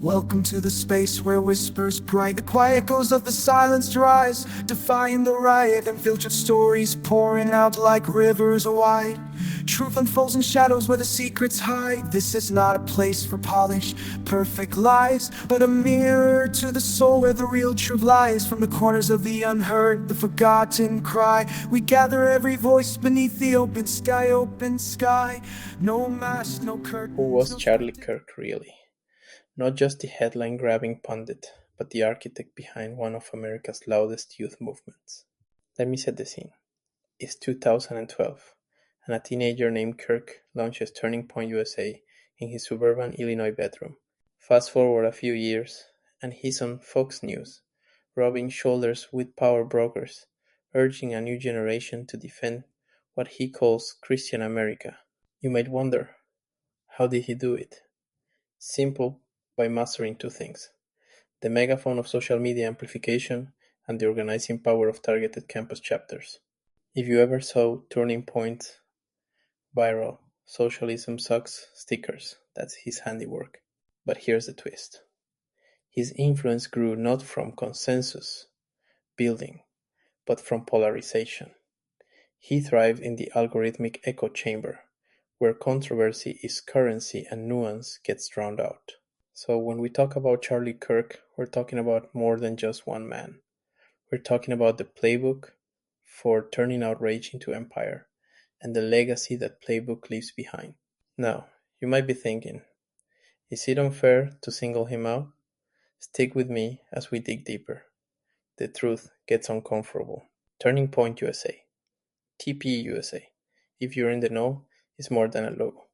Welcome to the space where whispers bright, the quiet echoes of the silenced rise, defying the riot, and filtered stories pouring out like rivers wide. Truth unfolds in shadows where the secrets hide. This is not a place for polished, perfect lies, but a mirror to the soul where the real truth lies. From the corners of the unheard, the forgotten cry, we gather every voice beneath the open sky, open sky. No mask, no Who curtains, was no Charlie spectacle. Kirk really? Not just the headline-grabbing pundit, but the architect behind one of America's loudest youth movements. Let me set the scene. It's 2012, and a teenager named Kirk launches Turning Point USA in his suburban Illinois bedroom. Fast forward a few years, and he's on Fox News, rubbing shoulders with power brokers, urging a new generation to defend what he calls Christian America. You might wonder, how did he do it? Simple, by mastering two things: the megaphone of social media amplification and the organizing power of targeted campus chapters. If you ever saw Turning Point viral "Socialism Sucks" stickers, that's his handiwork. But here's the twist. His influence grew not from consensus building, but from polarization. He thrived in the algorithmic echo chamber, where controversy is currency and nuance gets drowned out. So when we talk about Charlie Kirk, we're talking about more than just one man. We're talking about the playbook for turning outrage into empire and the legacy that playbook leaves behind. Now, you might be thinking, is it unfair to single him out? Stick with me as we dig deeper. The truth gets uncomfortable. Turning Point USA, TP USA, if you're in the know, is more than a logo.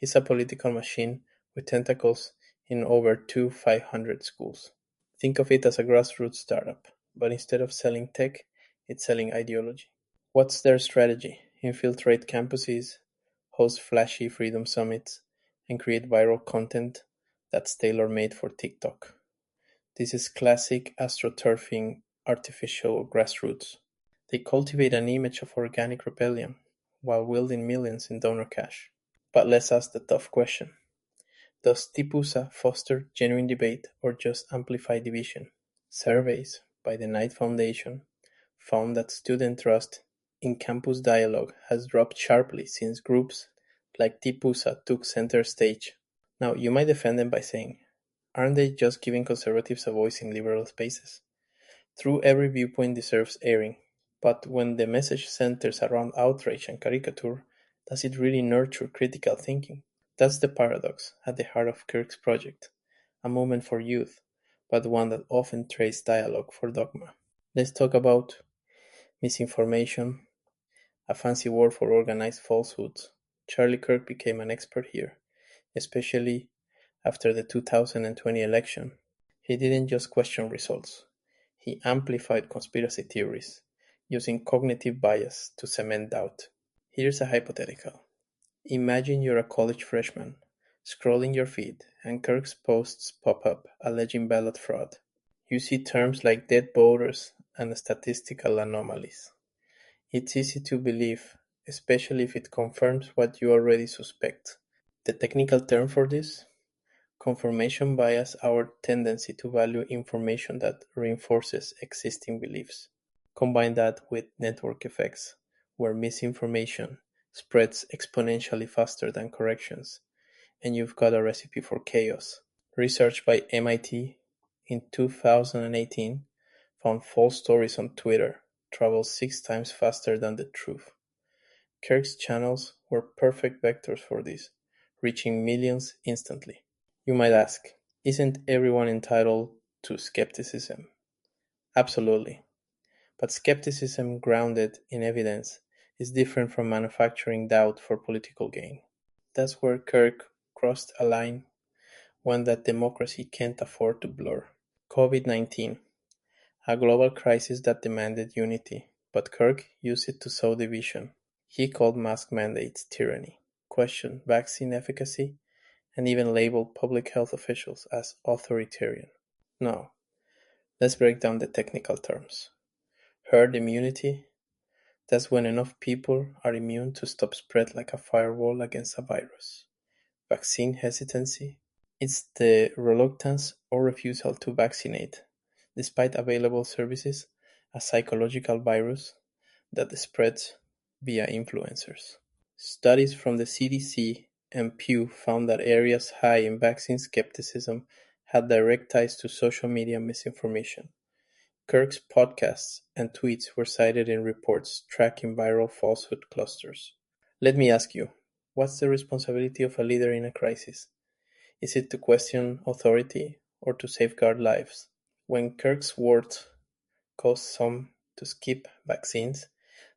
It's a political machine with tentacles in over 500 schools. Think of it as a grassroots startup, but instead of selling tech, it's selling ideology. What's their strategy? Infiltrate campuses, host flashy freedom summits, and create viral content that's tailor-made for TikTok. This is classic astroturfing artificial grassroots. They cultivate an image of organic rebellion while wielding millions in donor cash. But let's ask the tough question. Does Tipusa foster genuine debate or just amplify division? Surveys by the Knight Foundation found that student trust in campus dialogue has dropped sharply since groups like Tipusa took center stage. Now, you might defend them by saying, aren't they just giving conservatives a voice in liberal spaces? True, every viewpoint deserves airing, but when the message centers around outrage and caricature, does it really nurture critical thinking? That's the paradox at the heart of Kirk's project, a movement for youth, but one that often trades dialogue for dogma. Let's talk about misinformation, a fancy word for organized falsehoods. Charlie Kirk became an expert here, especially after the 2020 election. He didn't just question results, he amplified conspiracy theories, using cognitive bias to cement doubt. Here's a hypothetical. Imagine you're a college freshman, scrolling your feed, and Kirk's posts pop up alleging ballot fraud. You see terms like dead voters and statistical anomalies. It's easy to believe, especially if it confirms what you already suspect. The technical term for this? Confirmation bias, our tendency to value information that reinforces existing beliefs. Combine that with network effects, where misinformation spreads exponentially faster than corrections, and you've got a recipe for chaos. Research by MIT in 2018 found false stories on Twitter travel 6 times faster than the truth. Kirk's channels were perfect vectors for this, reaching millions instantly. You might ask, isn't everyone entitled to skepticism? Absolutely. But skepticism grounded in evidence is different from manufacturing doubt for political gain. That's where Kirk crossed a line, one that democracy can't afford to blur. COVID-19, a global crisis that demanded unity, but Kirk used it to sow division. He called mask mandates tyranny, questioned vaccine efficacy, and even labeled public health officials as authoritarian. Now, let's break down the technical terms. Herd immunity, that's when enough people are immune to stop spread like a firewall against a virus. Vaccine hesitancy, It's the reluctance or refusal to vaccinate, despite available services, a psychological virus that spreads via influencers. Studies from the CDC and Pew found that areas high in vaccine skepticism had direct ties to social media misinformation. Kirk's podcasts and tweets were cited in reports tracking viral falsehood clusters. Let me ask you, what's the responsibility of a leader in a crisis? Is it to question authority or to safeguard lives? When Kirk's words caused some to skip vaccines,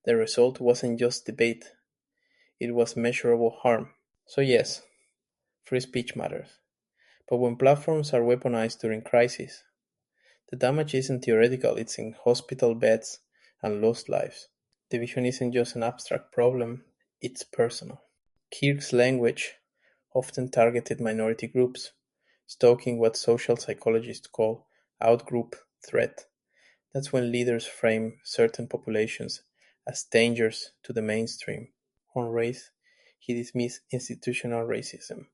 the result wasn't just debate, it was measurable harm. So yes, free speech matters. But when platforms are weaponized during crises, the damage isn't theoretical, it's in hospital beds and lost lives. Division isn't just an abstract problem, it's personal. Kirk's language often targeted minority groups, stoking what social psychologists call outgroup threat. That's when leaders frame certain populations as dangers to the mainstream. On race, he dismissed institutional racism,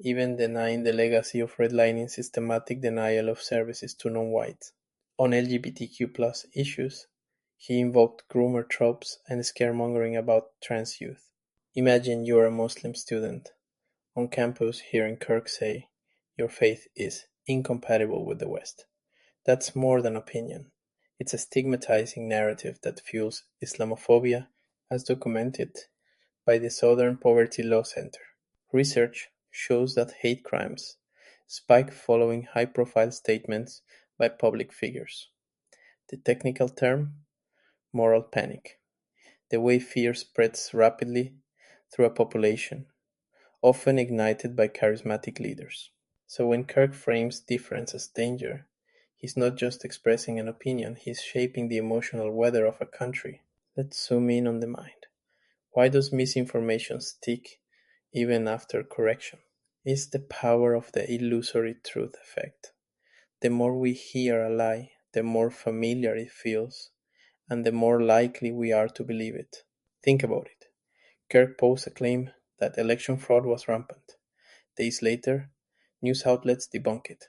even denying the legacy of redlining systematic denial of services to non-whites. On LGBTQ+ issues, he invoked groomer tropes and scaremongering about trans youth. Imagine you're a Muslim student on campus hearing Kirk say, "Your faith is incompatible with the West." That's more than opinion. It's a stigmatizing narrative that fuels Islamophobia, as documented by the Southern Poverty Law Center. Research shows that hate crimes spike following high-profile statements by public figures. The technical term? Moral panic. The way fear spreads rapidly through a population, often ignited by charismatic leaders. So when Kirk frames difference as danger, he's not just expressing an opinion, he's shaping the emotional weather of a country. Let's zoom in on the mind. Why does misinformation stick even after correction? It's the power of the illusory truth effect. The more we hear a lie, the more familiar it feels, and the more likely we are to believe it. Think about it. Kirk posed a claim that election fraud was rampant. Days later, news outlets debunk it.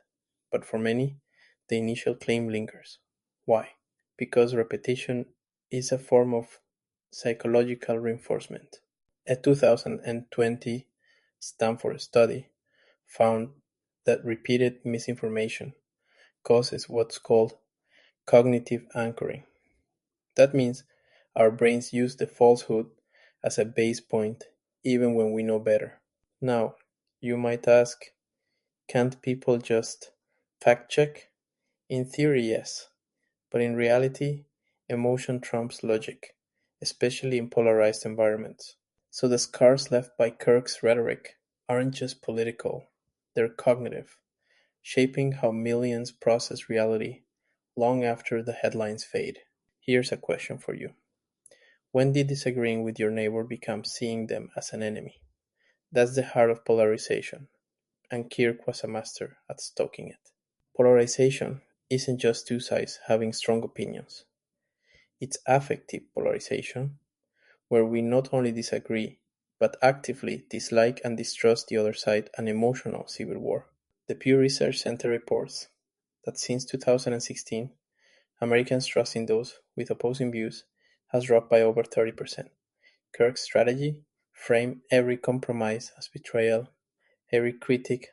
But for many, the initial claim lingers. Why? Because repetition is a form of psychological reinforcement. A 2020 Stanford study found that repeated misinformation causes what's called cognitive anchoring. That means our brains use the falsehood as a base point even when we know better. Now, you might ask, can't people just fact check? In theory, yes, but in reality, emotion trumps logic, especially in polarized environments. So the scars left by Kirk's rhetoric aren't just political, they're cognitive, shaping how millions process reality long after the headlines fade. Here's a question for you. When did disagreeing with your neighbor become seeing them as an enemy? That's the heart of polarization, and Kirk was a master at stoking it. Polarization isn't just two sides having strong opinions. It's affective polarization, where we not only disagree, but actively dislike and distrust the other side, an emotional civil war. The Pew Research Center reports that since 2016, Americans' trust in those with opposing views has dropped by over 30%. Kirk's strategy? Frame every compromise as betrayal, every critic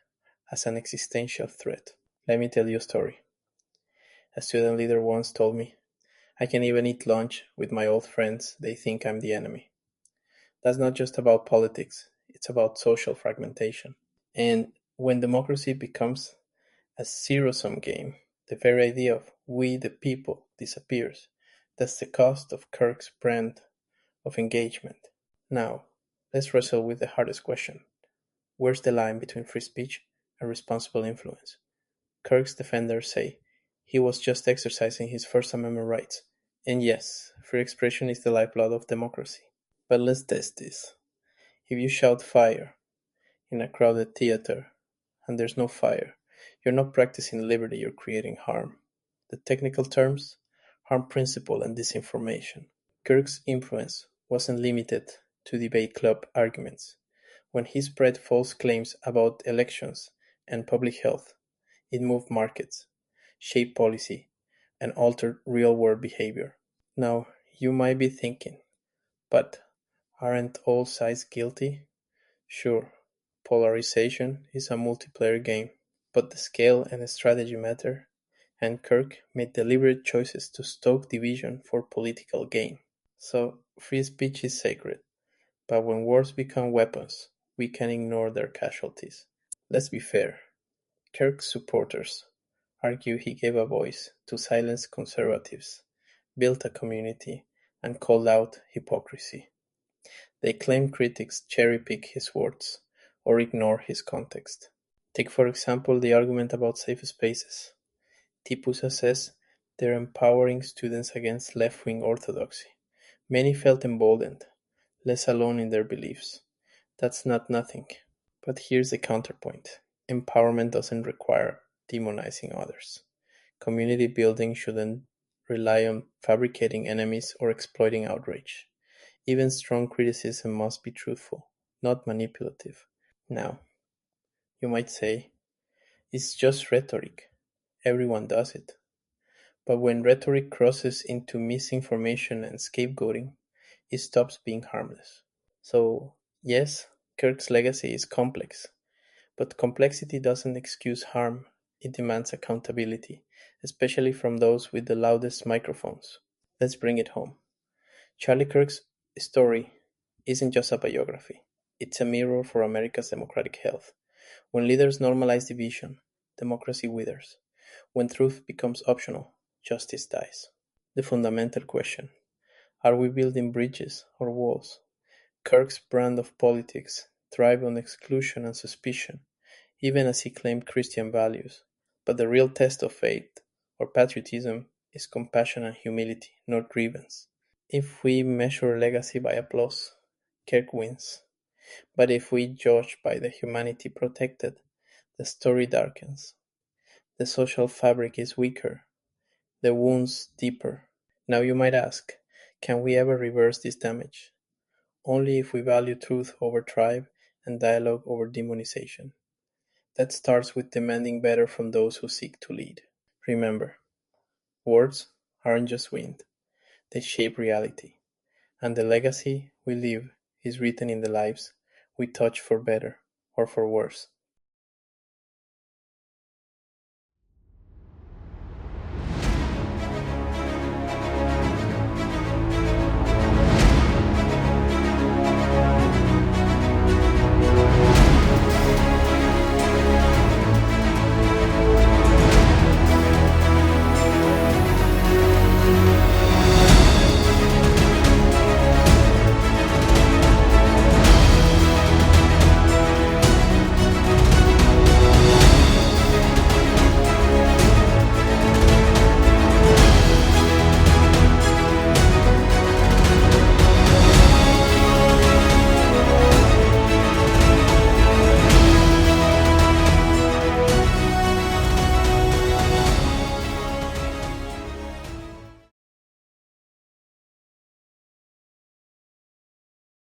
as an existential threat. Let me tell you a story. A student leader once told me, "I can even eat lunch with my old friends, they think I'm the enemy." That's not just about politics, it's about social fragmentation. And when democracy becomes a zero-sum game, the very idea of "we the people" disappears. That's the cost of Kirk's brand of engagement. Now, let's wrestle with the hardest question. Where's the line between free speech and responsible influence? Kirk's defenders say he was just exercising his First Amendment rights. And yes, free expression is the lifeblood of democracy. But let's test this. If you shout fire in a crowded theater and there's no fire, you're not practicing liberty, you're creating harm. The technical terms? Harm principle and disinformation. Kirk's influence wasn't limited to debate club arguments. When he spread false claims about elections, and public health. It moved markets, shaped policy, and altered real-world behavior. Now, you might be thinking, but aren't all sides guilty? Sure, polarization is a multiplayer game, but the scale and the strategy matter, and Kirk made deliberate choices to stoke division for political gain. So, free speech is sacred, but when words become weapons, we can ignore their casualties. Let's be fair. Kirk's supporters argue he gave a voice to silence conservatives, built a community, and called out hypocrisy. They claim critics cherry-pick his words or ignore his context. Take for example the argument about safe spaces. Tipusa says they're empowering students against left-wing orthodoxy. Many felt emboldened, less alone in their beliefs. That's not nothing. But here's the counterpoint. Empowerment doesn't require demonizing others. Community building shouldn't rely on fabricating enemies or exploiting outrage. Even strong criticism must be truthful, not manipulative. Now, you might say, it's just rhetoric. Everyone does it. But when rhetoric crosses into misinformation and scapegoating, it stops being harmless. So, yes, Kirk's legacy is complex, but complexity doesn't excuse harm, it demands accountability, especially from those with the loudest microphones. Let's bring it home. Charlie Kirk's story isn't just a biography, it's a mirror for America's democratic health. When leaders normalize division, democracy withers. When truth becomes optional, justice dies. The fundamental question: are we building bridges or walls? Kirk's brand of politics thrived on exclusion and suspicion, even as he claimed Christian values. But the real test of faith or patriotism is compassion and humility, not grievance. If we measure legacy by applause, Kirk wins. But if we judge by the humanity protected, the story darkens. The social fabric is weaker, the wounds deeper. Now you might ask, can we ever reverse this damage? Only if we value truth over tribe and dialogue over demonization. That starts with demanding better from those who seek to lead. Remember, words aren't just wind, they shape reality. And the legacy we leave is written in the lives we touch for better or for worse.